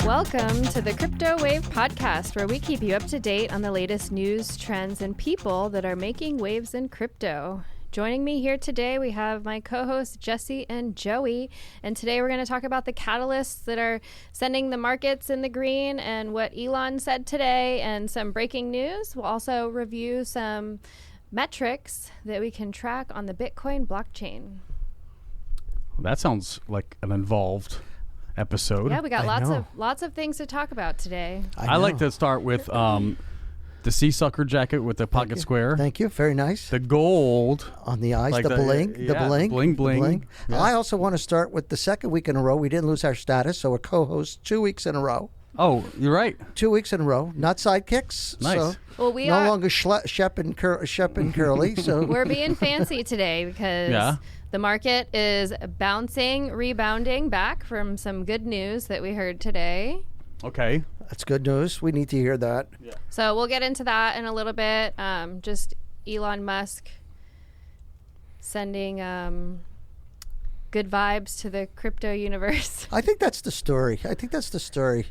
Welcome to the CryptoWave podcast, where we keep you up to date on the latest news, trends, and people that are making waves in crypto. Joining me here today, we have my co-hosts Jesse and Joey, and today we're going to talk about the catalysts that are sending the markets in the green and what Elon said today and some breaking news. We'll also review some metrics that we can track on the Bitcoin blockchain. Well, that sounds like an involved episode. Yeah, we got lots of things to talk about today. I like to start with the sea sucker jacket with the pocket square. Thank you. Very nice. The gold on the eyes, like the bling. Bling. Yeah. I also want to start with the second week in a row. We didn't lose our status, so we're co-hosts 2 weeks in a row. Oh, you're right. 2 weeks in a row, not sidekicks. Nice. So well, we no are longer Shep and Curly. So we're being fancy today because the market is rebounding back from some good news that we heard today. Okay. That's good news. We need to hear that. Yeah. So we'll get into that in a little bit. Just Elon Musk sending good vibes to the crypto universe. I think that's the story.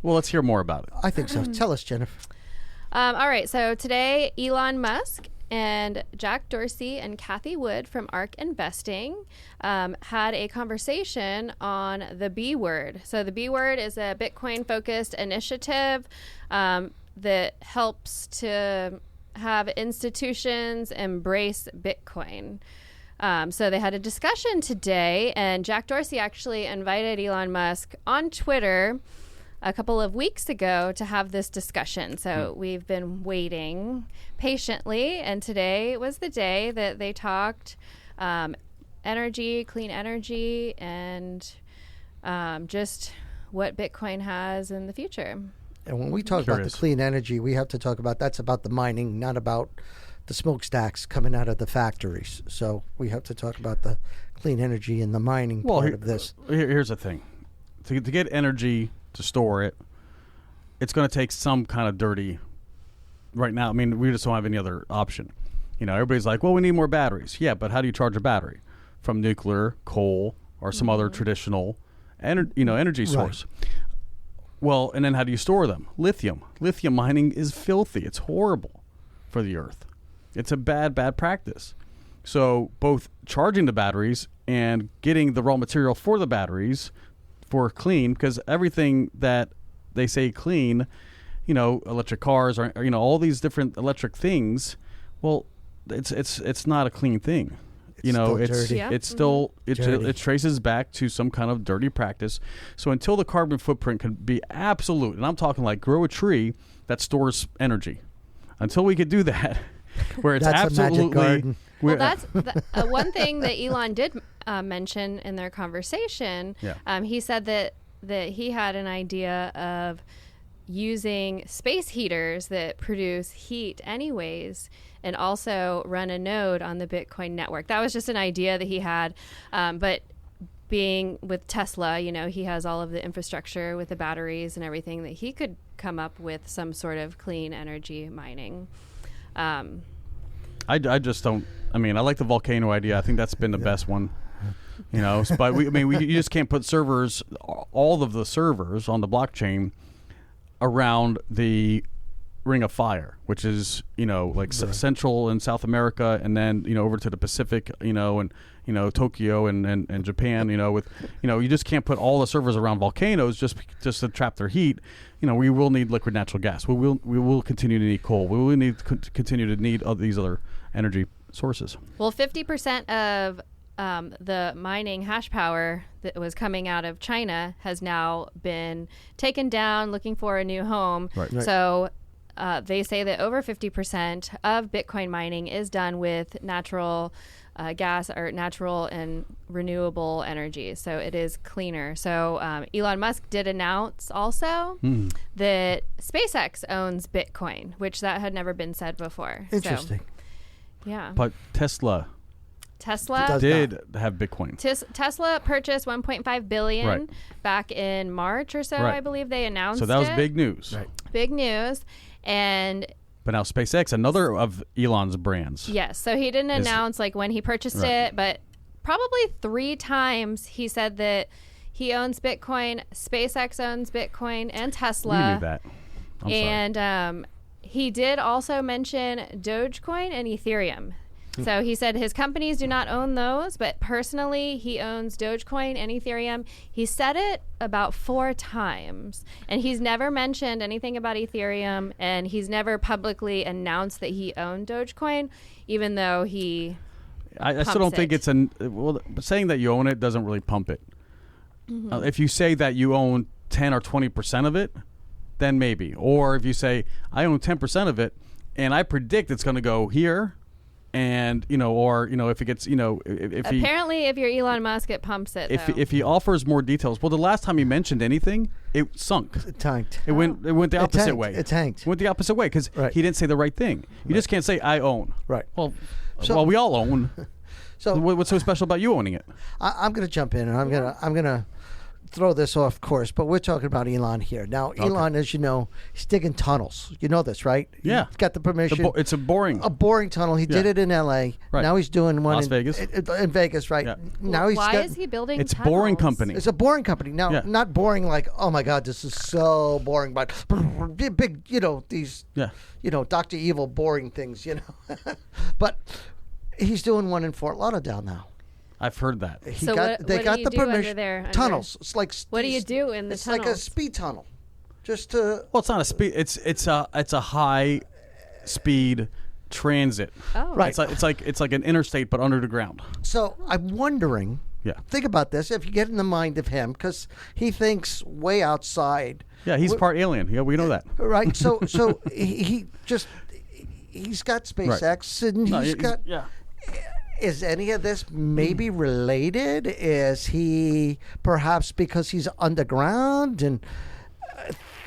Well, let's hear more about it. I think so. Tell us, Jennifer. All right. So today, Elon Musk and Jack Dorsey and Cathie Wood from ARK Investing had a conversation on the B word. So the B word is a Bitcoin-focused initiative that helps to have institutions embrace Bitcoin. So they had a discussion today, and Jack Dorsey actually invited Elon Musk on Twitter a couple of weeks ago to have this discussion. So we've been waiting patiently, and today was the day that they talked energy, clean energy, and just what Bitcoin has in the future. And when we talk about the clean energy, we have to talk about that's about the mining, not about the smokestacks coming out of the factories. So we have to talk about the clean energy and the mining part of this. Here's the thing. To get energy to store it, it's going to take some kind of dirty. Right now, I mean, we just don't have any other option. You know, everybody's like, well, we need more batteries. Yeah, but how do you charge a battery? From nuclear, coal, or some other traditional energy source. Right. Well, and then how do you store them? Lithium. Lithium mining is filthy. It's horrible for the earth. It's a bad practice. So both charging the batteries and getting the raw material for the batteries for clean, because everything that they say clean, electric cars or all these different electric things, well, it's not a clean thing. It's still dirty. It traces back to some kind of dirty practice. So until the carbon footprint can be absolute, and I'm talking like grow a tree that stores energy, until we could do that, where it's that's absolutely. A magic garden. Well, that's one thing that Elon did mention in their conversation. Yeah. He said that he had an idea of using space heaters that produce heat anyways and also run a node on the Bitcoin network. That was just an idea that he had. But being with Tesla, he has all of the infrastructure with the batteries and everything that he could come up with some sort of clean energy mining. I just don't. I mean, I like the volcano idea. I think that's been the best one. But you just can't put servers, all of the servers on the blockchain, around the Ring of Fire, which is Central and South America, and then over to the Pacific, and Tokyo and Japan. You just can't put all the servers around volcanoes just to trap their heat. We will need liquid natural gas. We will continue to need coal. We will need to continue to need these other energy sources. Well, 50% of the mining hash power that was coming out of China has now been taken down, looking for a new home. Right. So they say that over 50% of Bitcoin mining is done with natural gas or natural and renewable energy. So it is cleaner. So Elon Musk did announce also that SpaceX owns Bitcoin, which that had never been said before. Interesting. So, yeah. But Tesla did have Bitcoin. Tesla purchased $1.5 billion back in March or so, I believe they announced it. So that was big news. Right. Big news. But now SpaceX, another of Elon's brands. Yes. So he didn't announce when he purchased it, but probably 3 times he said that He owns Bitcoin. SpaceX owns Bitcoin and Tesla. We knew that. I'm and he did also mention Dogecoin and Ethereum. So he said his companies do not own those, but personally he owns Dogecoin and Ethereum. He said it about 4 times, and he's never mentioned anything about Ethereum, and he's never publicly announced that he owned Dogecoin, even though he I still don't think it's saying that you own it doesn't really pump it. If you say that you own 10 or 20% of it, then maybe. Or if you say I own 10% of it and I predict it's going to go here, and if it gets if you're Elon Musk, it pumps it. If he offers more details, the last time he mentioned anything, it sunk. It tanked. It went the opposite way. It tanked. It went the opposite way because he didn't say the right thing. You just can't say I own. Right. Well, we all own. So what's so special about you owning it? I'm going to jump in, and I'm going to throw this off course, but we're talking about Elon here. Now, Elon, as you know, he's digging tunnels. You know this, right? Yeah. He's got the permission. It's a boring tunnel. He did it in L.A. Right. Now he's doing one in Vegas. In Vegas, right? Yeah. Now why is he building It's tunnels? boring company. It's a boring company. Now, not boring like, oh my God, this is so boring, but big, these, Dr. Evil boring things, But he's doing one in Fort Lauderdale now. I've heard that. What do you do under there? Tunnels. It's like what do you do in the tunnels? It's like a speed tunnel, just to. Well, it's not a speed. It's a high speed transit. Oh, right. It's like an interstate, but under the ground. So I'm wondering. Yeah. Think about this. If you get in the mind of him, because he thinks way outside. Yeah, he's part alien. Yeah, we know that. Right. So he's got SpaceX, and he's got. Yeah. Is any of this maybe related? Is he perhaps because he's underground and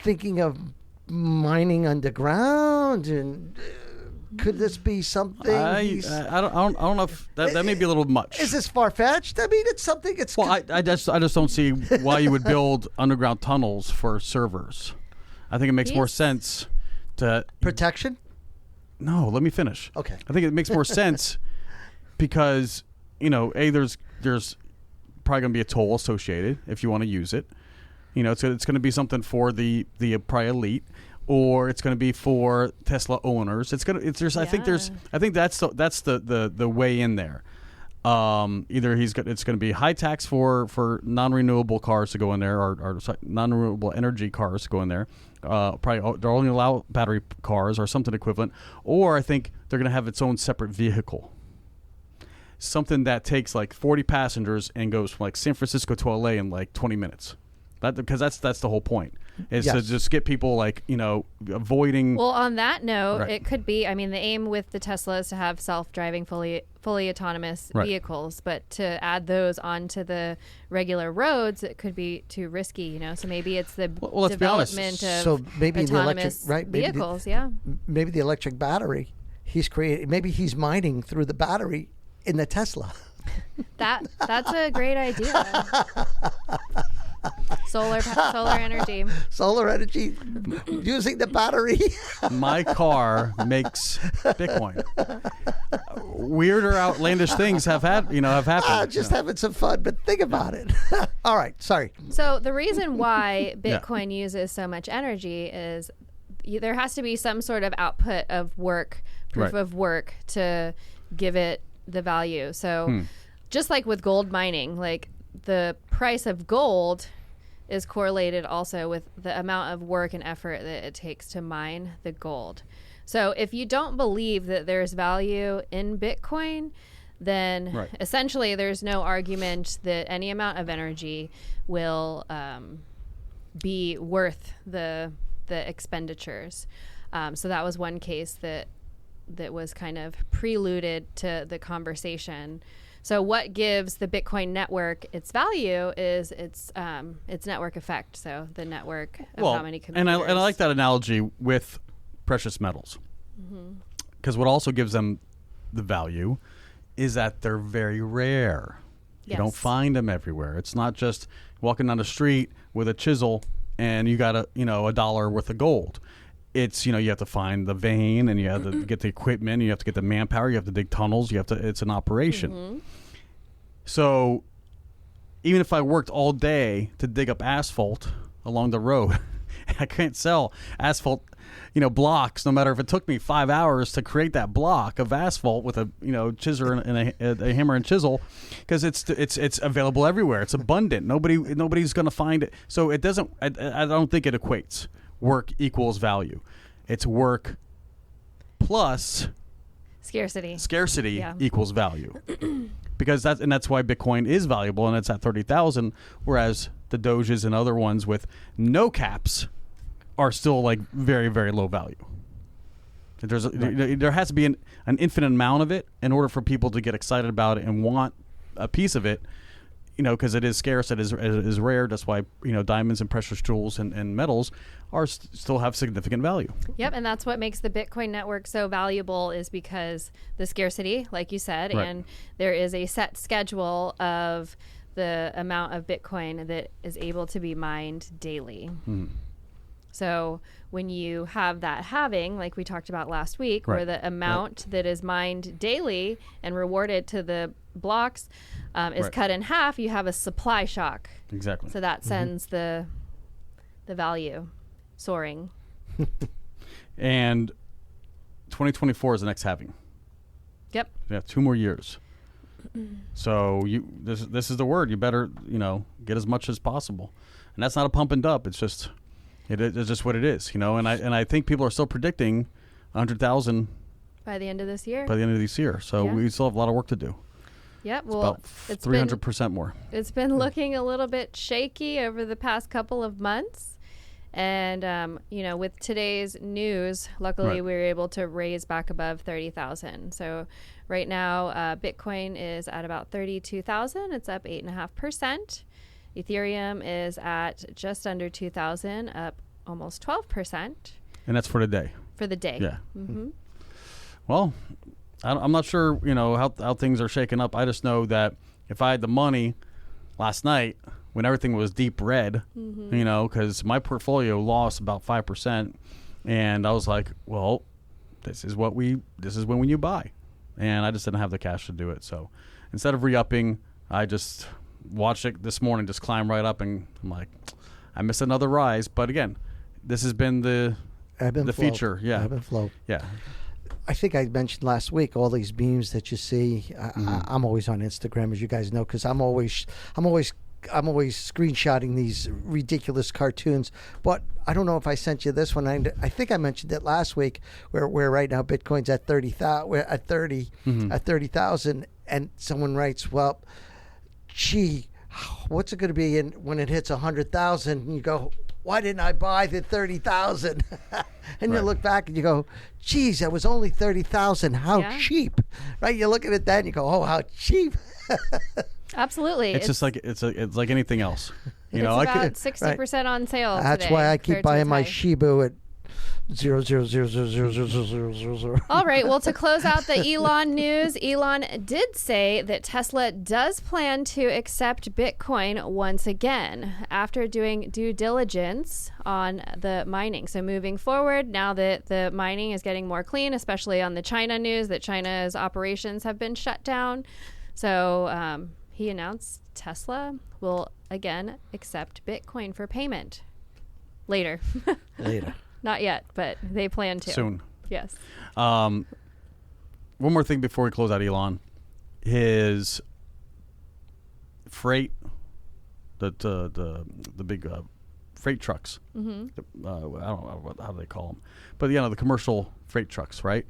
thinking of mining underground? And could this be something? I don't know if that may be a little much. Is this far fetched? I mean, it's something. I just don't see why you would build underground tunnels for servers. I think it makes more sense to protection. No, let me finish. Okay. I think it makes more sense. Because, there's probably going to be a toll associated if you want to use it. It's going to be something for the probably elite, or it's going to be for Tesla owners. I think that's the way in there. Either it's going to be high tax for non-renewable cars to go in there, or non-renewable energy cars to go in there. Probably they'll only allow battery cars or something equivalent, or I think they're going to have its own separate vehicle. Something that takes like 40 passengers and goes from like San Francisco to LA in like 20 minutes. Because that's the whole point, is to just get people like, avoiding. Well, on that note, it could be, the aim with the Tesla is to have self-driving, fully autonomous vehicles, but to add those onto the regular roads, it could be too risky, So maybe it's the development of maybe autonomous the electric, vehicles, Maybe the electric battery he's created, maybe he's mining through the battery in the Tesla. That's a great idea. Solar energy. Solar energy using the battery. My car makes Bitcoin. Weirder, outlandish things have happened. Just having some fun, but think about it. All right, sorry. So the reason why Bitcoin uses so much energy is there has to be some sort of output of work, proof of work, to give it the value. So just like with gold mining, like the price of gold is correlated also with the amount of work and effort that it takes to mine the gold. So if you don't believe that there's value in Bitcoin, then essentially there's no argument that any amount of energy will be worth the expenditures. So that was one case that was kind of preluded to the conversation. So what gives the Bitcoin network its value is its network effect. So the network of how many computers. And I like that analogy with precious metals. Because what also gives them the value is that they're very rare. You don't find them everywhere. It's not just walking down the street with a chisel and you got $1 worth of gold. It's, you have to find the vein, and you have to get the equipment, you have to get the manpower, you have to dig tunnels, it's an operation. So even if I worked all day to dig up asphalt along the road, I can't sell asphalt, blocks, no matter if it took me 5 hours to create that block of asphalt with a, chisel and a hammer and chisel, because it's available everywhere. It's abundant. Nobody's going to find it. So it doesn't. I don't think it equates. Work equals value. It's work plus scarcity equals value. Because that's why Bitcoin is valuable, and it's at 30,000, whereas the Doges and other ones with no caps are still like very, very low value. There has to be an infinite amount of it in order for people to get excited about it and want a piece of it, because it is scarce, it is rare. That's why diamonds and precious jewels and metals still have significant value. Yep, and that's what makes the Bitcoin network so valuable, is because the scarcity, like you said, right. And there is a set schedule of the amount of Bitcoin that is able to be mined daily. So when you have that halving, like we talked about last week, right. where the amount that is mined daily and rewarded to the blocks is right. cut in half, you have a supply shock. Exactly. So that sends the value soaring. And 2024 is the next halving. Yep. Yeah, 2 more years. So this is the word. You better get as much as possible, and that's not a pump and dump. It's just it's just what it is, And I think people are still predicting 100,000 by the end of this year. By the end of this year, so yeah. We still have a lot of work to do. Yep. Well, it's about 300% more. It's been looking a little bit shaky over the past couple of months. And, with today's news, luckily right. we were able to raise back above 30,000. So right now, Bitcoin is at about 32,000. It's up 8.5%. Ethereum is at just under 2,000, up almost 12%. And that's for the day. For the day. Yeah. Mm-hmm. Well, I'm not sure, how things are shaking up. I just know that if I had the money last night when everything was deep red, because my portfolio lost about 5%, and I was like, well, this is when you buy, and I just didn't have the cash to do it. So instead of re-upping, I just watched it this morning just climb right up, and I'm like, I missed another rise. But again, this has been the feature. Yeah. Ebb and flow. Yeah. I think I mentioned last week all these memes that you see. I'm always on Instagram, as you guys know, because I'm always screenshotting these ridiculous cartoons. But I don't know if I sent you this one. I think I mentioned it last week, where right now Bitcoin's at 30,000. We're at 30,000, and someone writes, "Well, gee, what's it going to be when it hits 100,000?" And you go, "Why didn't I buy the 30,000?" And right. you look back and you go, "Geez, that was only 30,000. How cheap!" Right? You look at it then and you go, "Oh, how cheap!" Absolutely. It's just like it's like anything else. It's about 60% on sale. That's today, why I keep buying my Shibu at 0.0000000. All right. Well, to close out the Elon news, Elon did say that Tesla does plan to accept Bitcoin once again after doing due diligence on the mining. So moving forward, now that the mining is getting more clean, especially on the China news, that China's operations have been shut down. So he announced Tesla will again accept Bitcoin for payment later. Later. Not yet, but they plan to. Soon. Yes. One more thing before we close out Elon. His freight, the big freight trucks. Mm-hmm. I don't know how they call them. But, the commercial freight trucks, right?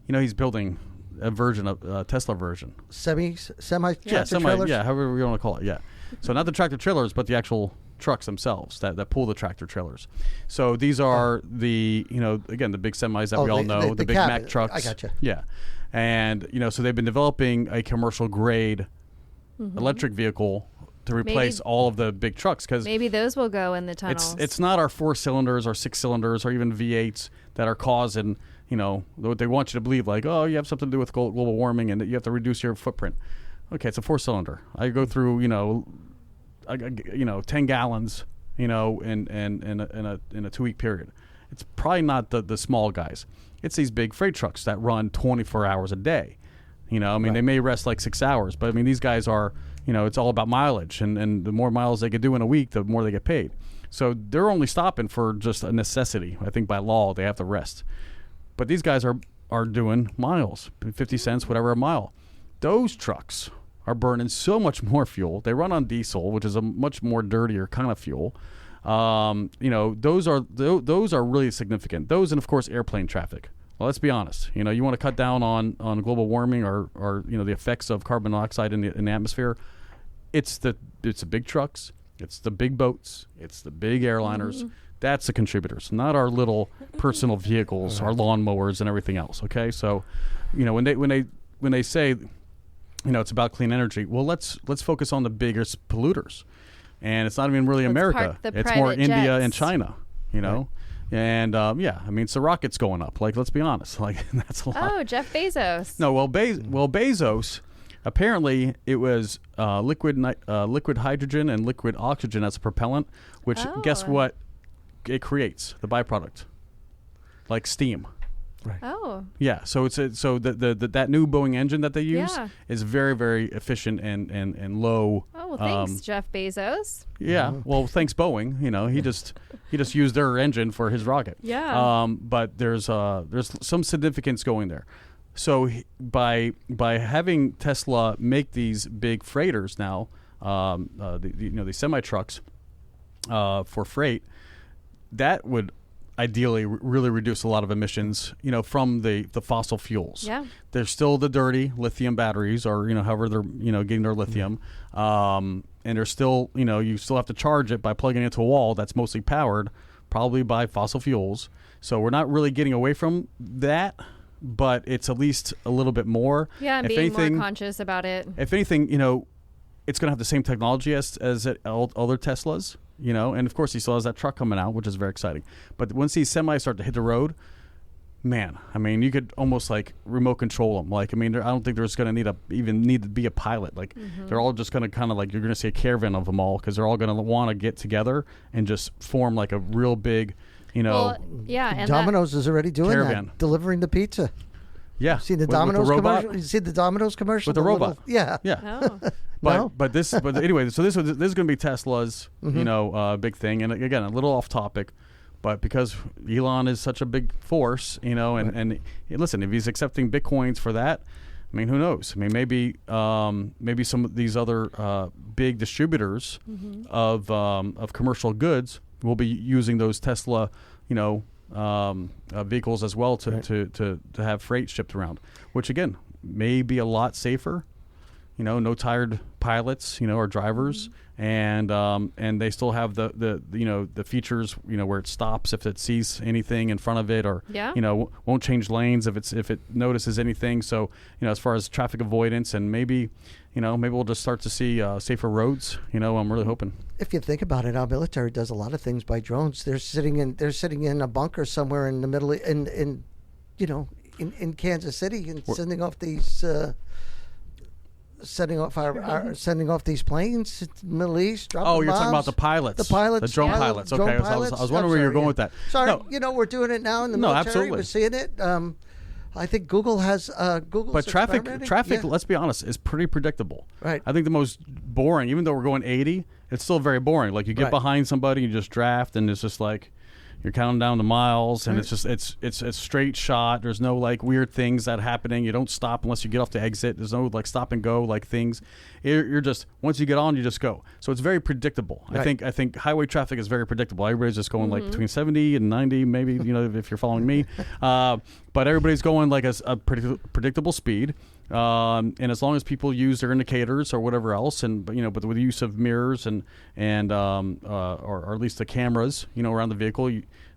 He's building a version of Tesla version. Semi-tractor trailers? Yeah, however you want to call it, yeah. So not the tractor trailers, but the actual trucks themselves that pull the tractor trailers. So these are the, again, the big semis that we all know, the big Mack trucks. I gotcha. Yeah. And, so they've been developing a commercial grade electric vehicle to replace all of the big trucks. Cause maybe those will go in the tunnels. It's not our 4 cylinders or 6 cylinders or even V8s that are causing, what they want you to believe, like, oh, you have something to do with global warming and that you have to reduce your footprint. Okay, it's a 4-cylinder. I go through, 10 gallons, in a 2-week period. It's probably not the small guys. It's these big freight trucks that run 24 hours a day. Right. They may rest like 6 hours, but these guys are, it's all about mileage, and the more miles they could do in a week, the more they get paid. So they're only stopping for just a necessity. I think by law they have to rest. But these guys are doing miles, 50 cents, whatever a mile. Those trucks are burning so much more fuel. They run on diesel, which is a much more dirtier kind of fuel. Those are really significant. Those, and of course airplane traffic. Well, let's be honest. You want to cut down on global warming or the effects of carbon dioxide in the atmosphere. It's the big trucks, it's the big boats, it's the big airliners. That's the contributors, not our little personal vehicles, our lawnmowers, and everything else. Okay, so when they say it's about clean energy, well, let's focus on the biggest polluters, and it's not even really America. It's more India and China. Right. And so rockets going up. Like, let's be honest. Like, that's a lot. Oh, Jeff Bezos. No, Bezos. Apparently, it was liquid hydrogen and liquid oxygen as a propellant. Which, guess what? It creates the byproduct, like steam. Right. Oh. Yeah. So that new Boeing engine that they use is very, very efficient and low. Oh, well, thanks, Jeff Bezos. Yeah. Well, thanks Boeing. He just used their engine for his rocket. Yeah. But there's some significance going there. So by having Tesla make these big freighters now, the semi trucks for freight, that would ideally really reduce a lot of emissions, from the fossil fuels. Yeah. There's still the dirty lithium batteries, or however they're getting their lithium, and there's still you still have to charge it by plugging it into a wall that's mostly powered probably by fossil fuels. So we're not really getting away from that, but it's at least a little bit more. Yeah, and if being anything, more conscious about it. If anything, it's going to have the same technology as other Teslas. And of course he still has that truck coming out, which is very exciting. But once these semis start to hit the road, man, you could almost like remote control them. Like, I don't think there's going to need to be a pilot. Like, they're all just going to kind of like, you're going to see a caravan of them all, because they're all going to want to get together and just form like a real big, Well, yeah, and Domino's is already doing caravan. that, delivering the pizza. Yeah. See the with Domino's the robot? commercial? You see the Domino's commercial? With the robot. Yeah. Oh. But anyway, so this is going to be Tesla's, big thing. And again, a little off topic, but because Elon is such a big force, and listen, if he's accepting Bitcoins for that, who knows? Maybe some of these other big distributors of commercial goods will be using those Tesla, vehicles as well to have freight shipped around, which again may be a lot safer. No tired pilots, or drivers, and they still have the features, where it stops if it sees anything in front of it, or won't change lanes if it notices anything. So as far as traffic avoidance, and maybe we'll just start to see safer roads. I'm really hoping. If you think about it, our military does a lot of things by drones. They're sitting in a bunker somewhere in the middle in Kansas City and sending off these. Sending off these planes to the Middle East. You're talking about the pilots. The pilots. The drone pilots. Okay, I was wondering where you're going with that. Sorry, we're doing it now in the military. Absolutely. We're seeing it. I think Google has Google's But traffic, yeah. let's be honest, is pretty predictable. Right. I think the most boring, even though we're going 80, it's still very boring. Like, you get behind somebody, you just draft, and it's just like you're counting down the miles, and it's just it's a straight shot. There's no like weird things that are happening. You don't stop unless you get off the exit. There's no like stop and go like things. You're just, once you get on, you just go. So it's very predictable. Right. I think highway traffic is very predictable. Everybody's just going like between 70 and 90, maybe, if you're following me. But everybody's going like a predictable speed. And as long as people use their indicators or whatever else, but with the use of mirrors and or at least the cameras, around the vehicle,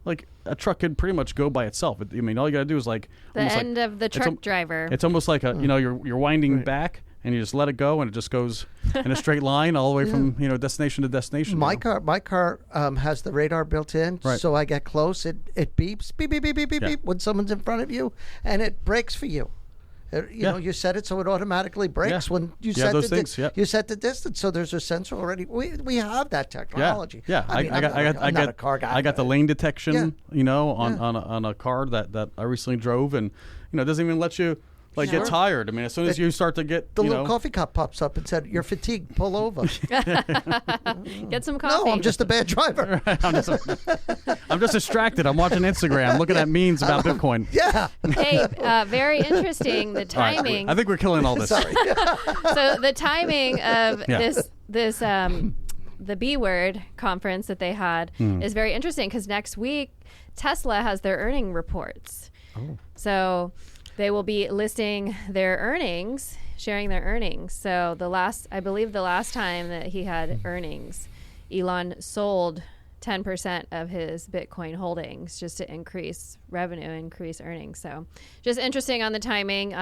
like a truck could pretty much go by itself. All you got to do is like the end of the truck driver. It's almost like you're winding back, and you just let it go, and it just goes in a straight line all the way from destination to destination. My car has the radar built in, so I get close, it beeps, beep beep beep beep beep beep when someone's in front of you, and it brakes for you. You set it so it automatically brakes when you set you set the distance. So there's a sensor already. We have that technology. Yeah. I'm not a car guy. I got the lane detection, on a car that I recently drove, and it doesn't even let you Like get tired. I mean, as soon as you start to get the little coffee cup pops up and said, "You're fatigued. Pull over." Get some coffee. No, I'm just a bad driver. I'm just distracted. I'm watching Instagram, looking at memes about Bitcoin. Yeah. Hey, very interesting. The timing. Right, I think we're killing all this. Sorry. So the timing of this the B Word conference that they had is very interesting because next week Tesla has their earning reports. Oh. So they will be listing their earnings, sharing their earnings. So I believe the last time that he had earnings, Elon sold 10% of his Bitcoin holdings just to increase revenue, increase earnings. So just interesting on the timing.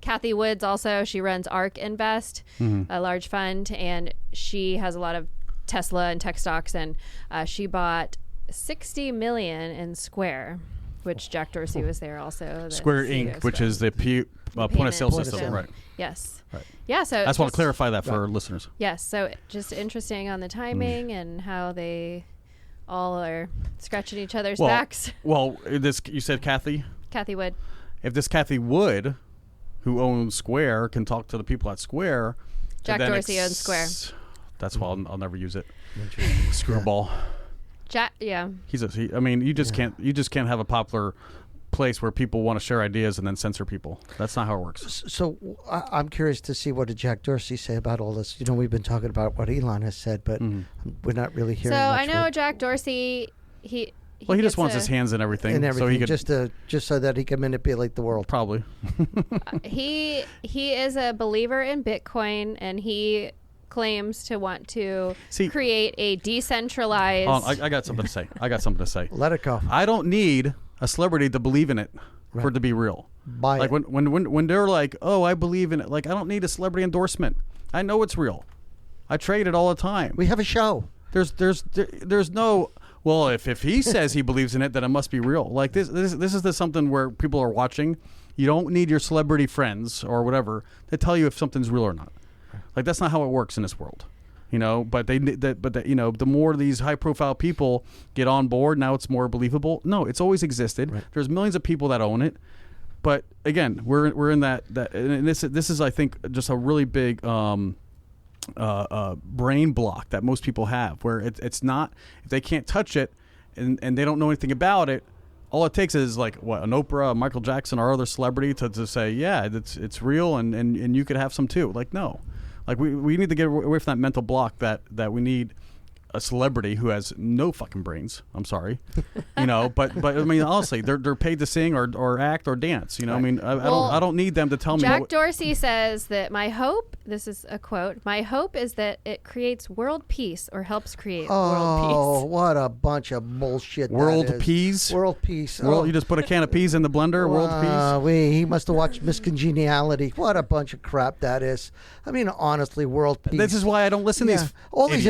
Cathie Wood also, she runs ARK Invest, a large fund, and she has a lot of Tesla and tech stocks, and she bought $60 million in Square, which Jack Dorsey was there also. Square Inc., which is the point of sale system, right? Yes. Right. Yeah. So I just want to clarify that for our listeners. Yes. So just interesting on the timing and how they all are scratching each other's backs. Well, you said Cathie Wood. If this Cathie Wood, who owns Square, can talk to the people at Square, Jack Dorsey owns Square. That's why I'll never use it. Screwball. Yeah. I mean, you just can't have a popular place where people want to share ideas and then censor people. That's not how it works. So I'm curious to see what did Jack Dorsey say about all this. You know, we've been talking about what Elon has said, but we're not really hearing. So much I know Jack Dorsey. He just wants his hands in everything, so he could just so that he can manipulate the world. Probably. He is a believer in Bitcoin, and he claims to want to create a decentralized. I got something to say. Let it go. I don't need a celebrity to believe in it for it to be real. Buy it. When they're like, oh, I believe in it. Like, I don't need a celebrity endorsement. I know it's real. I trade it all the time. We have a show. There's no. Well, if he says he believes in it, then it must be real. Like this is something where people are watching. You don't need your celebrity friends or whatever to tell you if something's real or not. Like that's not how it works in this world, you know. But the more these high-profile people get on board, now it's more believable. No, it's always existed. Right. There's millions of people that own it, but again, we're in that and this is I think just a really big brain block that most people have, where it's not, if they can't touch it and they don't know anything about it. All it takes is like an Oprah, Michael Jackson, or other celebrity to say, yeah, it's real, and you could have some too. Like no. Like we need to get away from that mental block that we need a celebrity who has no fucking brains. I'm sorry, you know. But I mean, honestly, they're paid to sing or act or dance. You know, right. I mean, I don't need them to tell me. Jack Dorsey says that my hope. This is a quote. My hope is that it creates world peace or helps create world peace. Oh, what a bunch of bullshit! World peace. World peace. You just put a can of peas in the blender. World peace. He must have watched Miss Congeniality. What a bunch of crap that is. I mean, honestly, world peace. This is why I don't listen to these. All these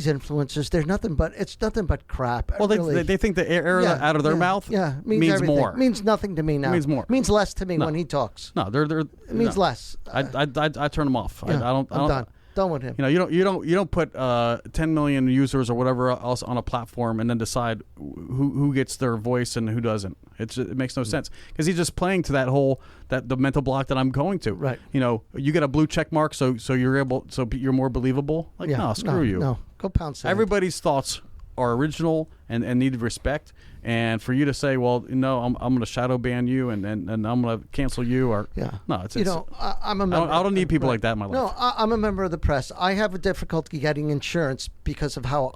influencers, they're nothing but crap. Well, really. they think the air out of their mouth means more. Means nothing to me now. It means more. Means less to me when he talks. No, it means less. I turn them off. Yeah, I'm done with him. You know, you don't put 10 million users or whatever else on a platform and then decide who gets their voice and who doesn't. It makes no sense because he's just playing to the mental block that I'm going to. Right. You know, you get a blue check mark, so you're more believable. Like no, screw you. No, go pound sand. Everybody's thoughts are original and need respect. And for you to say, well, no, I'm going to shadow ban you and I'm going to cancel you, or no, I'm a member. I don't need people like that in my life. No, I'm a member of the press. I have a difficulty getting insurance because of how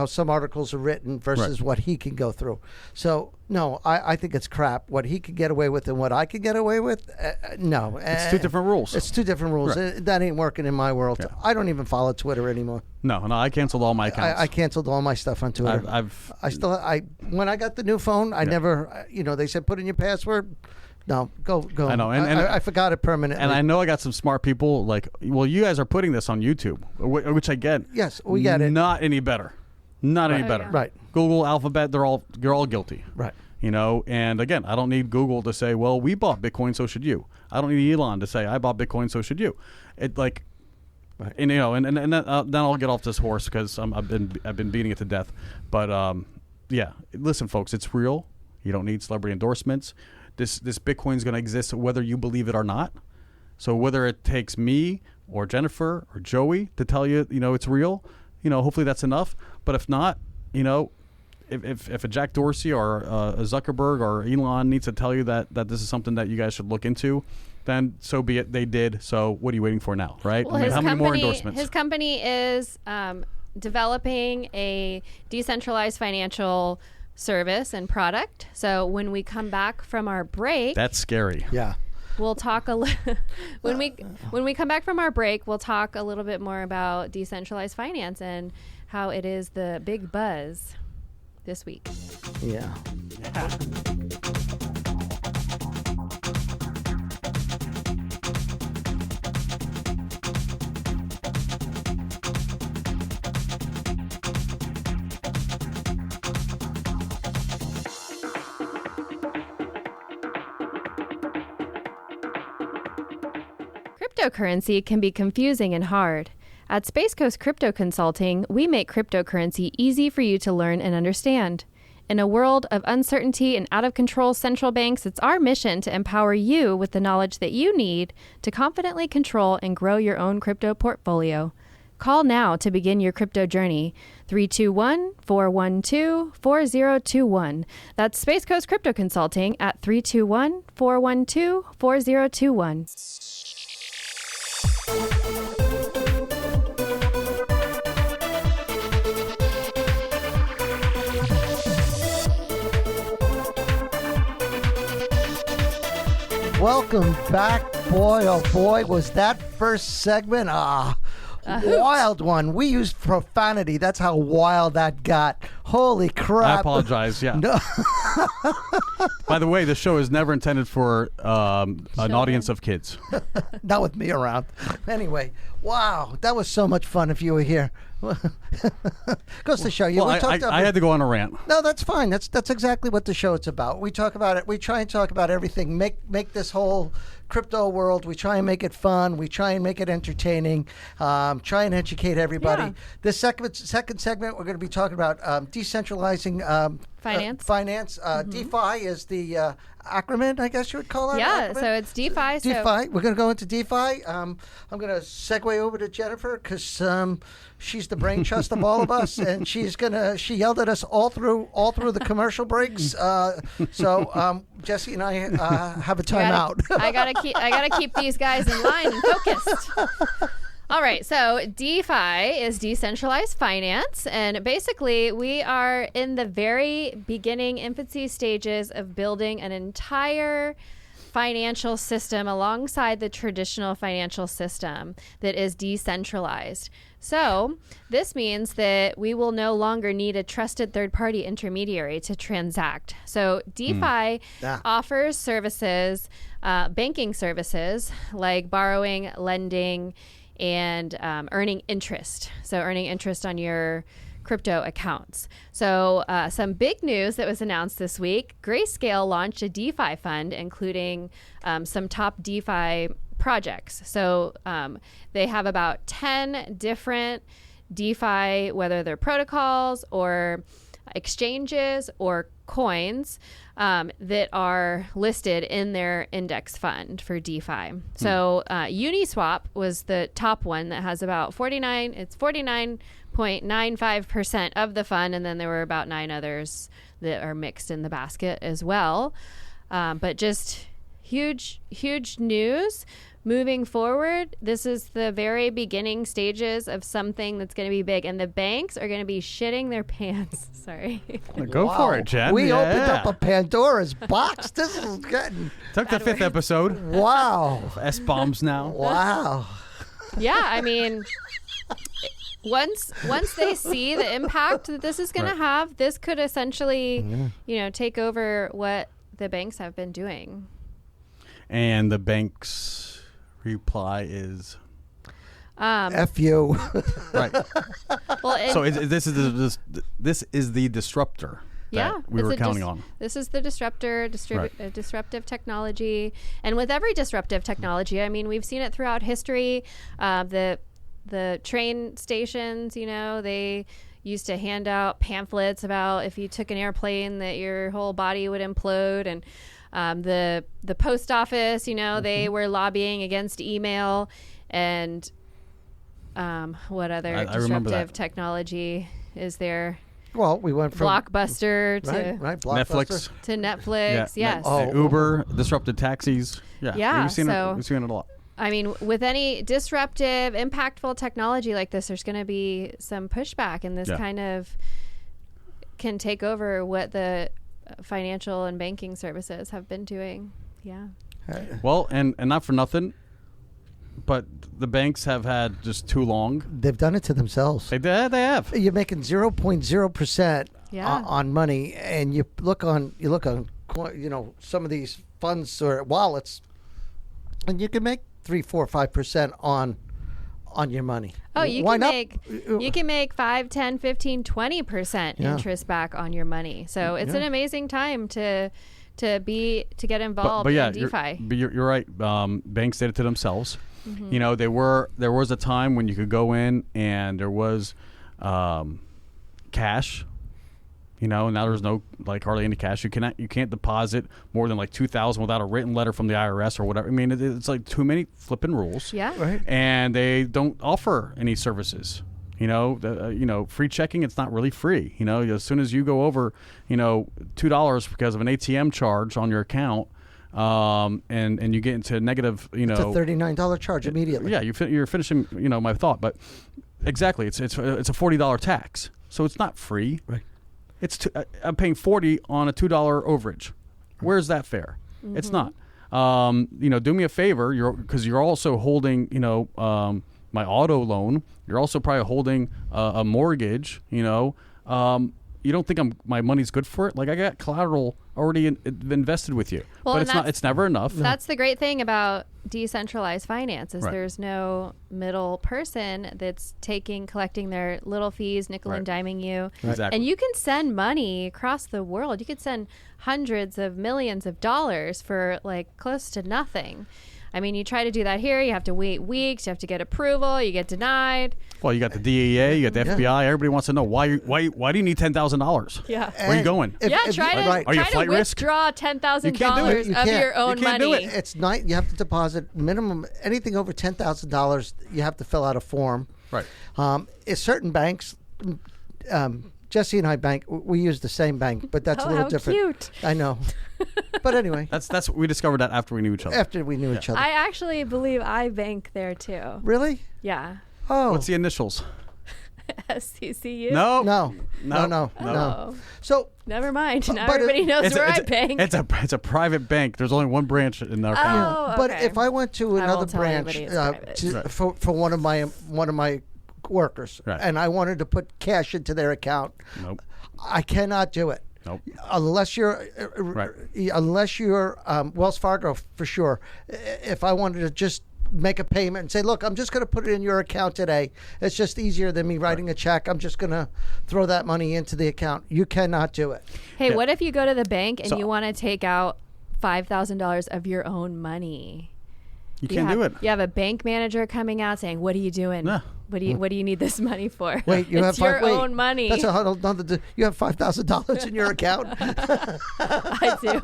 some articles are written versus what he can go through. So no, I think it's crap. What he could get away with and what I could get away with, no. It's two different rules. It's two different rules. Right. That ain't working in my world. Yeah. I don't even follow Twitter anymore. No, I canceled all my accounts. I canceled all my stuff on Twitter. When I got the new phone, I never, they said put in your password. No, go. I know, and I forgot it permanently. And I know I got some smart people like, well, you guys are putting this on YouTube, which I get. Yes, we get it. Not any better. Not any better. Right. Google, Alphabet, you're all guilty. Right. You know, and again, I don't need Google to say, well, we bought Bitcoin, so should you. I don't need Elon to say, I bought Bitcoin, so should you. It like, right. And then I'll get off this horse because I've been beating it to death. But listen, folks, it's real. You don't need celebrity endorsements. This Bitcoin is going to exist whether you believe it or not. So whether it takes me or Jennifer or Joey to tell you, it's real, hopefully that's enough. But if not, if a Jack Dorsey or a Zuckerberg or Elon needs to tell you that this is something that you guys should look into, then so be it. They did. So what are you waiting for now, right? Well, how many more endorsements? His company is developing a decentralized financial service and product. So when we come back from our break, that's scary. Yeah. We'll talk when we come back from our break, we'll talk a little bit more about decentralized finance and how it is the big buzz this week. Yeah. Cryptocurrency can be confusing and hard. At Space Coast Crypto Consulting, we make cryptocurrency easy for you to learn and understand. In a world of uncertainty and out-of-control central banks, it's our mission to empower you with the knowledge that you need to confidently control and grow your own crypto portfolio. Call now to begin your crypto journey. 321-412-4021. That's Space Coast Crypto Consulting at 321-412-4021. Welcome back. Boy, oh boy, was that first segment wild one. We used profanity. That's how wild that got. Holy crap. I apologize. Yeah. No. By the way, the show is never intended for an audience of kids. Not with me around. Anyway, wow. That was so much fun if you were here. Goes to show you. Well, I had to go on a rant. No, that's fine. That's exactly what the show is about. We talk about it. We try and talk about everything. Make this whole crypto world. We try and make it fun. We try and make it entertaining. Try and educate everybody. Yeah. This second segment, we're going to be talking about decentralizing finance. DeFi is the acronym, I guess you would call it. Yeah, so it's DeFi. DeFi. We're going to go into DeFi. I'm going to segue over to Jennifer because she's the brain trust of all of us, and she yelled at us all through the commercial breaks. So Jesse and I have a timeout. I gotta keep these guys in line and focused. All right, so DeFi is decentralized finance, and basically we are in the very beginning infancy stages of building an entire financial system alongside the traditional financial system that is decentralized. So this means that we will no longer need a trusted third-party intermediary to transact. So DeFi offers services, banking services like borrowing, lending, and earning interest. So earning interest on your crypto accounts. So some big news that was announced this week, Grayscale launched a DeFi fund, including some top DeFi projects. So they have about 10 different DeFi, whether they're protocols or exchanges or coins that are listed in their index fund for DeFi. So Uniswap was the top one that has about 49.95% of the fund, and then there were about 9 others that are mixed in the basket as well. But just huge news. Moving forward, this is the very beginning stages of something that's going to be big, and the banks are going to be shitting their pants. Sorry. Go for it, Jen. We opened up a Pandora's box. This is getting... Took the 5th episode. Wow. S-bombs now. Wow. Yeah, I mean... Once they see the impact that this is going to have, this could essentially, take over what the banks have been doing. And the bank's reply is F you. Right. Well, so this is the disruptor that we were counting on. This is the disruptive technology, and with every disruptive technology, I mean, we've seen it throughout history. The train stations, they used to hand out pamphlets about if you took an airplane that your whole body would implode. And the post office, they were lobbying against email. And what other disruptive technology is there? Well, we went from Blockbuster to Netflix. To Netflix, yes. Uber, disrupted taxis. Yeah. We've seen it a lot. I mean, with any disruptive, impactful technology like this, there's going to be some pushback, and this kind of can take over what the financial and banking services have been doing. Yeah. Well, and not for nothing, but the banks have had just too long. They've done it to themselves. They have. You're making 0.0% on money, and you look on some of these funds or wallets, and you can make 3, 4, 5% on your money. Oh, you can make 5, 10, 15, 20% interest back on your money. So it's an amazing time to get involved in DeFi. But you're right. Banks did it to themselves. Mm-hmm. There was a time when you could go in and there was cash. Now there's no hardly any cash. You can't deposit more than $2,000 without a written letter from the IRS or whatever. I mean, it's too many flipping rules. Yeah. Right. And they don't offer any services. Free checking, it's not really free. As soon as you go over, $2 because of an ATM charge on your account, and you get into negative, it's a $39 charge immediately. Yeah, you're finishing, my thought, but exactly, it's a $40 tax, so it's not free. Right. I'm paying $40 on a $2 overage. Where's that fair? Mm-hmm. It's not. Do me a favor, because you're also holding, my auto loan. You're also probably holding a mortgage. You don't think my money's good for it? I got collateral already invested with you, but it's never enough. That's the great thing about decentralized finance is there's no middle person that's collecting their little fees, nickel and diming you. Exactly. And you can send money across the world. You could send hundreds of millions of dollars for close to nothing. I mean, you try to do that here, you have to wait weeks, you have to get approval, you get denied. Well, you got the DEA, you got the FBI. Everybody wants to know why do you need $10,000? Yeah. Where are you going? Try to withdraw $10,000 of your own money. Do it. It's not. You have to deposit minimum anything over $10,000. You have to fill out a form. Right. Certain banks. Jesse and I bank. We use the same bank, but that's a little different. Cute. I know. But anyway, that's we discovered that after we knew each other. I actually believe I bank there too. Really? Yeah. Oh. What's the initials? SCCU? No. Oh. So never mind. Now everybody knows where I bank. It's a private bank. There's only one branch in our county. Oh, okay. But if I went to another branch for one of my workers, and I wanted to put cash into their account, nope, I cannot do it. Nope. Unless you're Wells Fargo, for sure. If I wanted to just make a payment and say, look, I'm just going to put it in your account today. It's just easier than me writing a check. I'm just going to throw that money into the account. You cannot do it. Hey, what if you go to the bank and you want to take out $5,000 of your own money? You can't do it. You have a bank manager coming out saying, "What are you doing? Nah. What do you need this money for?" Wait, it's your own money. That's another. You have $5,000 in your account. I do.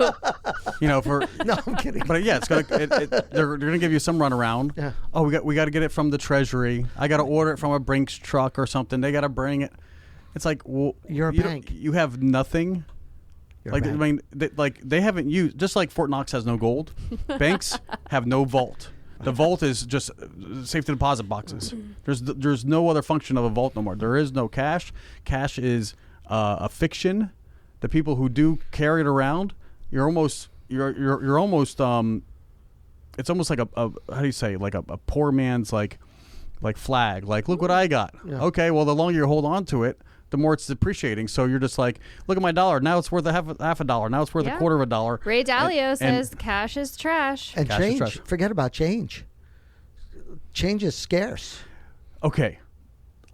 No, I'm kidding. But yeah, it's they're gonna give you some runaround. Yeah. Oh, we got to get it from the Treasury. I got to order it from a Brinks truck or something. They got to bring it. It's you're a bank. You have nothing. They haven't used, just like Fort Knox has no gold, banks have no vault. The vault is just safety deposit boxes. There's no other function of a vault no more. There is no cash. Cash is a fiction. The people who do carry it around, you're almost it's almost like a how do you say, like a poor man's like flag. Look what I got. Yeah. Okay, well the longer you hold on to it, the more it's depreciating. So you're just look at my dollar. Now it's worth half a dollar. Now it's worth a quarter of a dollar. Ray Dalio says cash is trash. And change. Forget about change. Change is scarce. Okay.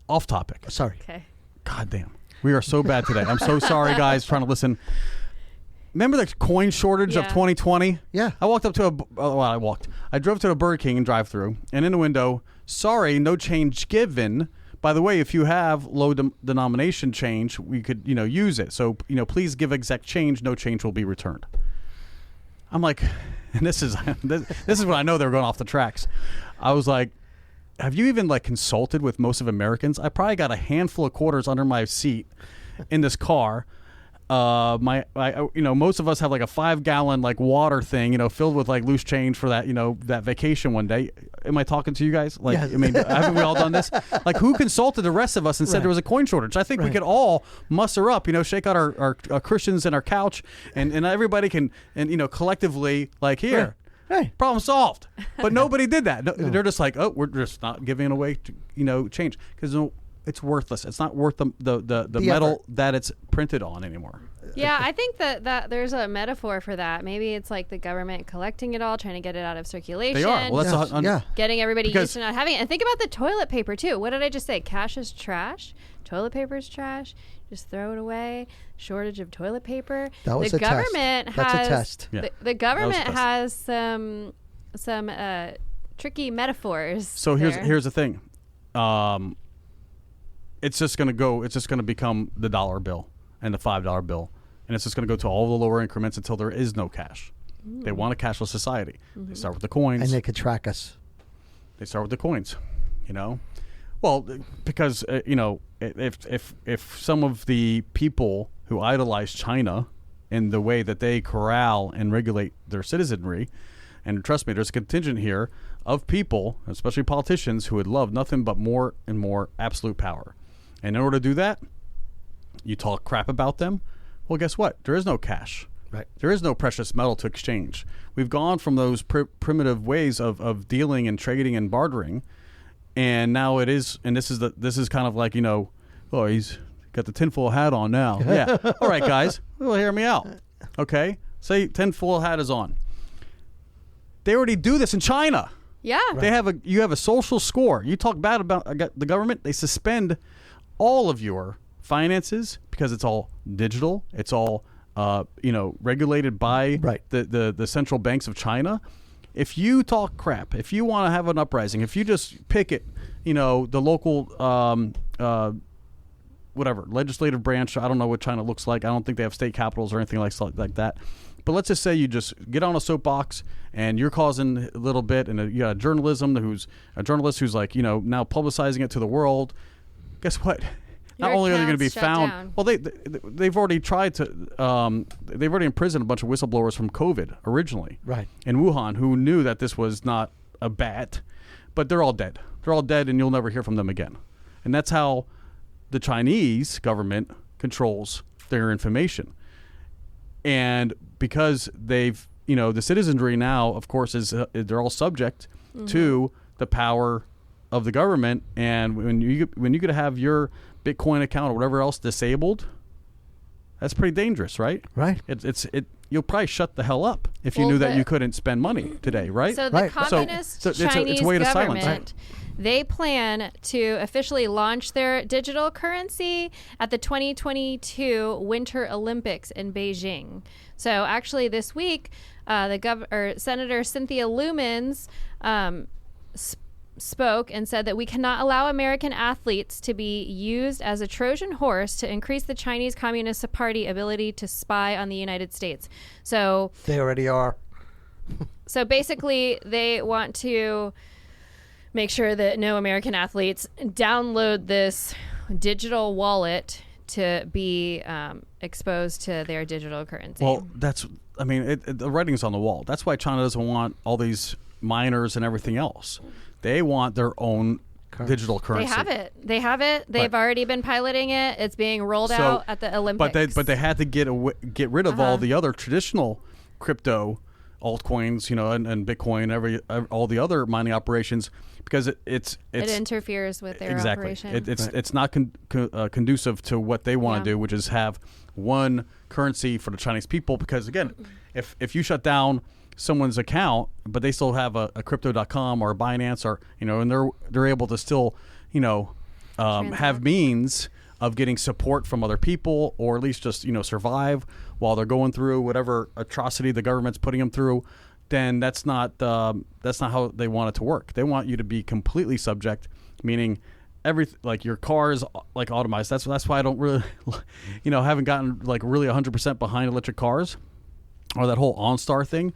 Off topic. Sorry. Okay. God damn. We are so bad today. I'm so sorry, guys, trying to listen. Remember the coin shortage of 2020? Yeah. I walked up to I drove to a Burger King and drive-thru, and in the window, sorry, no change given, by the way, if you have low denomination change, we could, use it. So, please give exact change. No change will be returned. I'm like, and this is when I know they're going off the tracks. I was like, have you even consulted with most of Americans? I probably got a handful of quarters under my seat in this car. Most of us have a 5-gallon water thing, filled with loose change for that, that vacation one day. Am I talking to you guys? Yes. I mean, haven't we all done this? Who consulted the rest of us and said there was a coin shortage? I think we could all muster up, shake out our Christians in our couch, and everybody can, and collectively here. Right. Problem solved. But nobody did that. No. They're just we're just not giving away, change because it's worthless. It's not worth the metal that it's printed on anymore. Yeah, I think that there's a metaphor for that. Maybe it's the government collecting it all, trying to get it out of circulation. They are. Well, that's getting everybody used to not having it. And think about the toilet paper too. What did I just say? Cash is trash. Toilet paper is trash. Just throw it away. Shortage of toilet paper. That was the government test. That's a test. Yeah. The government has some tricky metaphors. So here's the thing. It's just going to become the dollar bill and the $5 bill. And it's just going to go to all the lower increments until there is no cash. They want a cashless society. They start with the coins. And they could track us. They start with the coins, Well, because, if some of the people who idolize China in the way that they corral and regulate their citizenry, and trust me, there's a contingent here of people, especially politicians, who would love nothing but more and more absolute power. And in order to do that, you talk crap about them. Well, guess what? There is no cash. Right. There is no precious metal to exchange. We've gone from those primitive ways of dealing and trading and bartering, and now it is. And this is kind of oh, he's got the tinfoil hat on now. Yeah. All right, guys. Well, hear me out. Okay. Say tinfoil hat is on. They already do this in China. Yeah. Right. You have a social score. You talk bad about the government, they suspend all of your finances because it's all digital. It's all regulated by the central banks of China. If you talk crap, if you want to have an uprising, if you just picket, the local legislative branch, I don't know what China looks like. I don't think they have state capitals or anything like that. But let's just say you just get on a soapbox and you're causing a little bit, and you got a journalist who's now publicizing it to the world. Guess what? Not only are they going to be found, down. Well, they've already tried to, they've already imprisoned a bunch of whistleblowers from COVID originally, right, in Wuhan, who knew that this was not a bat, but they're all dead. They're all dead, and you'll never hear from them again. And that's how the Chinese government controls their information. And because they've, the citizenry now, of course, they're all subject to the power of the government. And when you could have your Bitcoin account or whatever else disabled, that's pretty dangerous, right? Right. You'll probably shut the hell up if you knew that you couldn't spend money today, right? So the communist Chinese government, they plan to officially launch their digital currency at the 2022 Winter Olympics in Beijing. So actually this week, Senator Cynthia Lumens spoke and said that we cannot allow American athletes to be used as a Trojan horse to increase the Chinese Communist Party ability to spy on the United States. So they already are. So basically, they want to make sure that no American athletes download this digital wallet to be exposed to their digital currency. Well, the writing's on the wall. That's why China doesn't want all these miners and everything else. They want their own digital currency. They have it. They've already been piloting it. It's being rolled out at the Olympics. But they had to get rid of all the other traditional crypto altcoins, and Bitcoin, all the other mining operations, because it interferes with their operation. It's not conducive to what they want to do, which is have one currency for the Chinese people. Because again, if you shut down someone's account, but they still have a crypto.com or a Binance, or and they're able to still have means of getting support from other people, or at least just survive while they're going through whatever atrocity the government's putting them through, then that's not how they want it to work. They want you to be completely subject, meaning like your car is like automized. That's why I don't really, haven't gotten like really 100% behind electric cars, or that whole OnStar thing.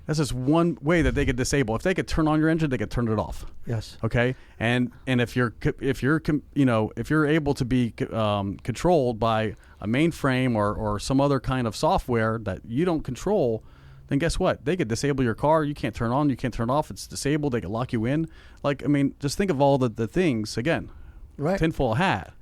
That's just one way that they could disable. If they could turn on your engine, they could turn it off. Yes. Okay. And if you're able to be controlled by a mainframe or some other kind of software that you don't control, then guess what? They could disable your car. You can't turn on. You can't turn it off. It's disabled. They could lock you in. Like, I mean, just think of all the things again. Right. Tinfoil hat.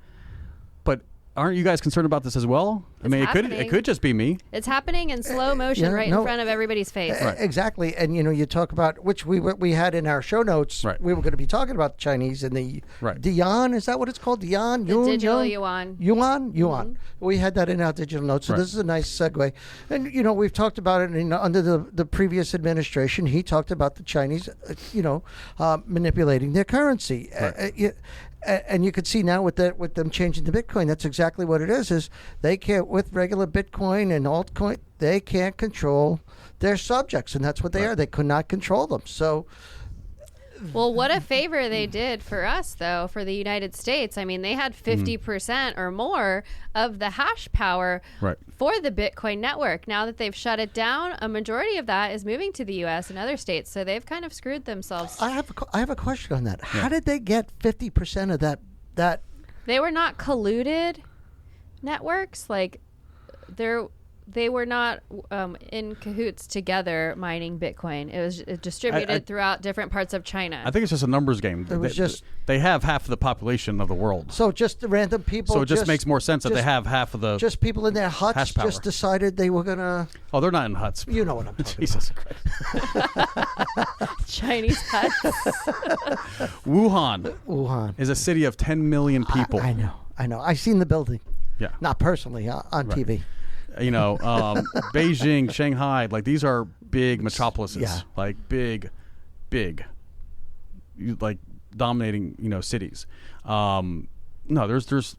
But aren't you guys concerned about this as well? It could just be me. It's happening in slow motion in front of everybody's face. Right. Exactly. And, you talk about, which we had in our show notes, right. We were going to be talking about the Chinese and the yuan. Is that what it's called? Yuan? The digital yuan. Yuan? Mm-hmm. We had that in our digital notes. So this is a nice segue. And, we've talked about it under the previous administration. He talked about the Chinese, manipulating their currency. Right. And you can see now with them changing to Bitcoin, that's exactly what it is they can't, with regular Bitcoin and altcoin, they can't control their subjects, and that's what they are. They could not control them. So, well, what a favor they did for us, though, for the United States. I mean, they had 50% or more of the hash power for the Bitcoin network. Now that they've shut it down, a majority of that is moving to the U.S. and other states. So they've kind of screwed themselves. I have a question on that. How did they get 50% of that? They were not colluded networks. Like, they were not in cahoots together mining Bitcoin. It was distributed throughout different parts of China. I think it's just a numbers game. They have half of the population of the world. So just the random people. So it just makes more sense that they have half of the. Just people in their huts just decided they were gonna. Oh, they're not in huts. You know what I'm talking Jesus about. Christ. Chinese huts. Wuhan is a city of 10 million people. I know. I've seen the building. Yeah. Not personally, on TV. Beijing, Shanghai, like these are big metropolises, like big, like dominating, cities. No, there's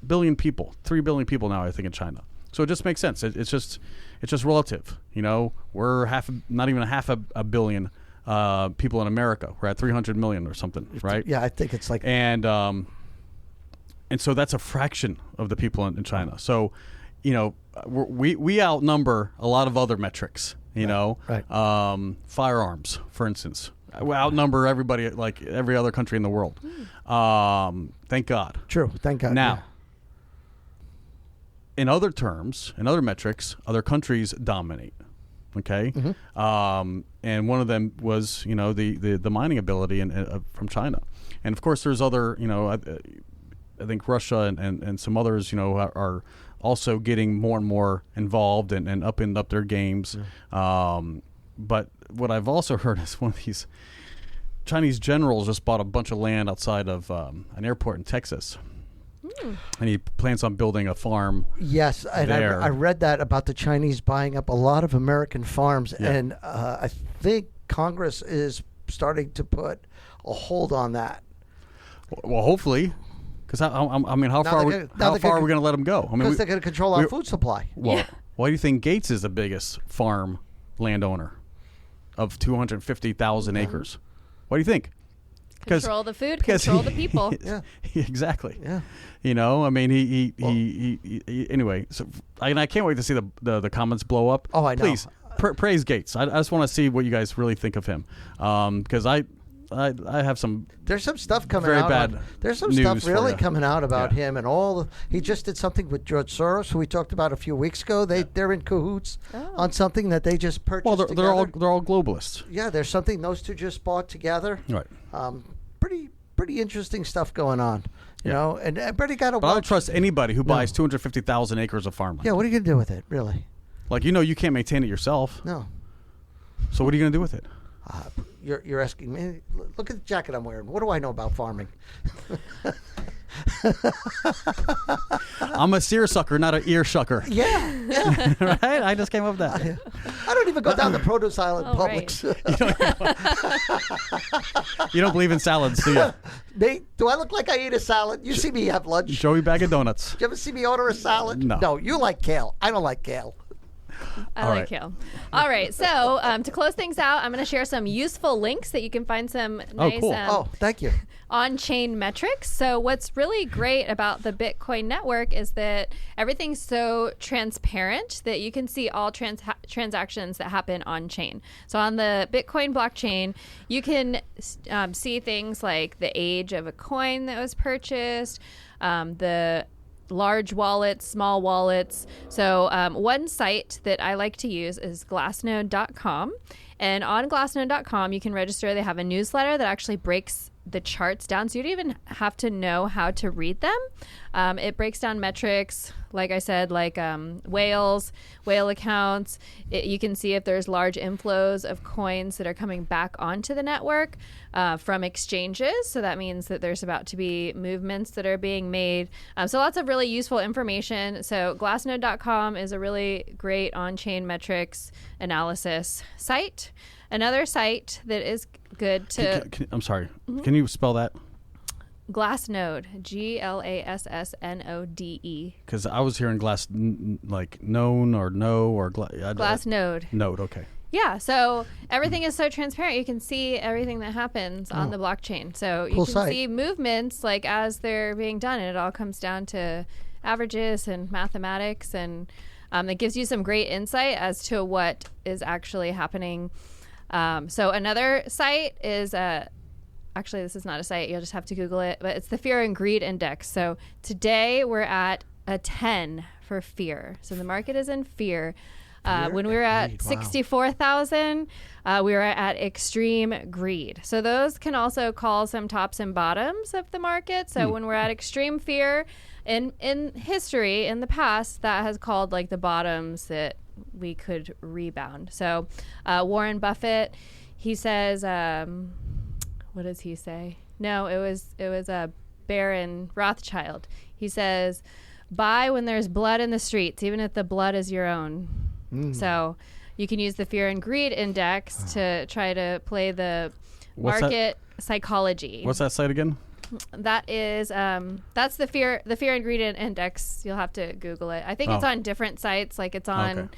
billion people, 3 billion people now, I think, in China. So it just makes sense. It's just relative. We're not even half a billion people in America. We're at 300 million or something, right? Yeah, I think it's like. And so that's a fraction of the people in China. So, we outnumber a lot of other metrics, firearms, for instance. We outnumber everybody, like every other country in the world. Thank God. True. Thank God. Now, in other terms, in other metrics, other countries dominate. Okay. Mm-hmm. And one of them was, the mining ability from China. And of course there's other, I think Russia and some others, are also getting more and more involved and upping up their games. But what I've also heard is one of these Chinese generals just bought a bunch of land outside of an airport in Texas. And he plans on building a farm. Yes, and I read that about the Chinese buying up a lot of American farms. Yeah. And I think Congress is starting to put a hold on that. Well, hopefully. Because how far are we going to let them go? Because they're going to control our food supply. Well, why do you think Gates is the biggest farm landowner of 250,000 acres? What do you think? Control the food, control the people. Exactly. Yeah. Anyway. So I can't wait to see the comments blow up. Oh, I know. Please praise Gates. I just want to see what you guys really think of him. Because I have some. There's some stuff coming very out. Bad there's some stuff really coming out about him and all. He just did something with George Soros, who we talked about a few weeks ago. They're in cahoots on something that they just purchased. Well, they're together. all globalists. Yeah, there's something those two just bought together. Right. Pretty interesting stuff going on. You know, and everybody got to. But I don't trust anybody who buys 250,000 acres of farmland. Yeah, what are you gonna do with it, really? Like you can't maintain it yourself. No. So what are you gonna do with it? You're asking me. Look at the jacket I'm wearing. What do I know about farming? I'm a seersucker, not an ear shucker. Yeah. Right? I just came up with that. I don't even go down the produce aisle in Publix. You don't believe in salads, do you? Nate, do I look like I eat a salad? You see me have lunch. Joey bag of donuts. Did you ever see me order a salad? No. No, you like kale. I don't like kale. I like kale. All right. So to close things out, I'm going to share some useful links that you can find some nice cool. Thank you. on-chain metrics. So what's really great about the Bitcoin network is that everything's so transparent that you can see all transactions that happen on-chain. So on the Bitcoin blockchain, you can see things like the age of a coin that was purchased, the large wallets, small wallets. So one site that I like to use is glassnode.com. And on glassnode.com, you can register. They have a newsletter that actually breaks the charts down, so you don't even have to know how to read them. It breaks down metrics, like I said, like whale accounts. You can see if there's large inflows of coins that are coming back onto the network from exchanges. So that means that there's about to be movements that are being made. So lots of really useful information. So glassnode.com is a really great on-chain metrics analysis site. Another site that is good to... I'm sorry. Mm-hmm. Can you spell that? Glassnode. Glassnode. Because I was hearing like known or no or... Glassnode. Node, okay. Yeah, so everything is so transparent. You can see everything that happens on the blockchain. So you can see movements like as they're being done, and it all comes down to averages and mathematics, and it gives you some great insight as to what is actually happening. So another site is actually, this is not a site. You'll just have to Google it. But it's the Fear and Greed Index. So today we're at a 10 for fear. So the market is in fear. When we were at 64,000, we were at extreme greed. So those can also call some tops and bottoms of the market. So when we're at extreme fear, in history, in the past, that has called like the bottoms that we could rebound. So Warren Buffett, he says, what does he say? No, it was Baron Rothschild. He says, buy when there's blood in the streets, even if the blood is your own. So you can use the Fear and Greed Index to try to play the market psychology. What's that site again? That is that's the Fear and Greed Index. You'll have to Google it. I think it's on different sites, like it's on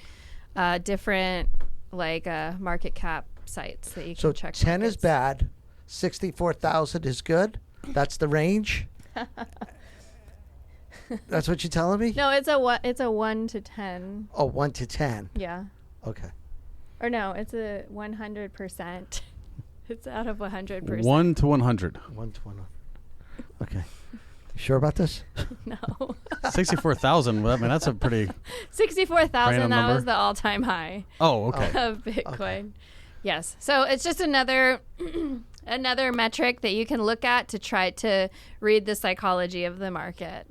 different like market cap sites that you can check. So 10 is bad, 64,000 is good. That's the range. That's what you're telling me? No, it's a 1 to 10. Oh, 1 to 10. Yeah. Okay. Or no, it's a 100%. It's out of 100%. 1 to 100. 1 to 100. Okay. You sure about this? No. 64,000. Well, I mean, that's a pretty 64,000. That was the all-time high. Oh, okay. Of Bitcoin. Okay. Yes. So it's just another metric that you can look at to try to read the psychology of the market.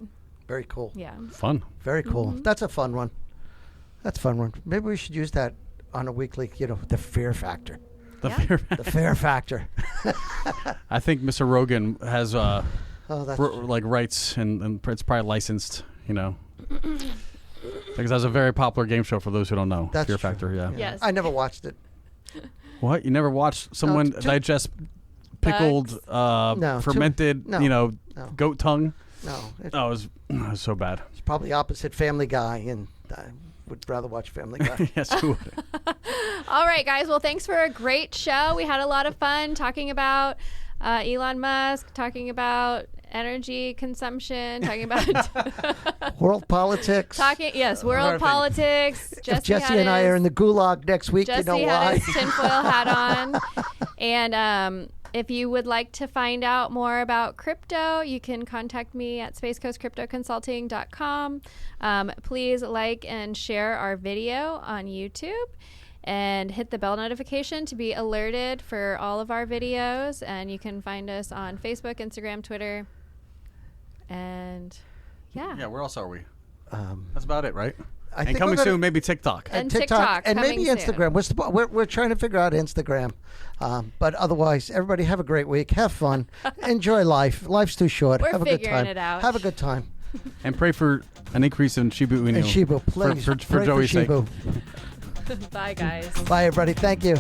Very cool. Yeah. Fun. Very cool. Mm-hmm. That's a fun one. That's a fun one. Maybe we should use that on a weekly, the fear factor. The fear factor. I think Mr. Rogan has rights and it's probably licensed, because that's a very popular game show for those who don't know. That's Fear true. Factor, yeah. Yes. I never watched it. What? You never watched someone digest pickled, fermented, goat tongue? No. It was so bad. It's probably opposite Family Guy, and I would rather watch Family Guy. Yes, who would? All right, guys. Well, thanks for a great show. We had a lot of fun talking about Elon Musk, talking about energy consumption, talking about world politics. World politics. If Jesse and I are in the gulag next week, you know why. Jesse had his tinfoil hat on. And if you would like to find out more about crypto, you can contact me at spacecoastcryptoconsulting.com. Please like and share our video on YouTube and hit the bell notification to be alerted for all of our videos. And you can find us on Facebook, Instagram, Twitter. And yeah, where else are we? That's about it, right? And coming soon, maybe TikTok. And TikTok. And maybe Instagram. We're trying to figure out Instagram. But otherwise, everybody have a great week. Have fun. Enjoy life. Life's too short. We're have a good time. figuring it out. Have a good time. And pray for an increase in Shiba Inu. And Shiba, please. For Joey's sake. Bye, guys. Bye, everybody. Thank you.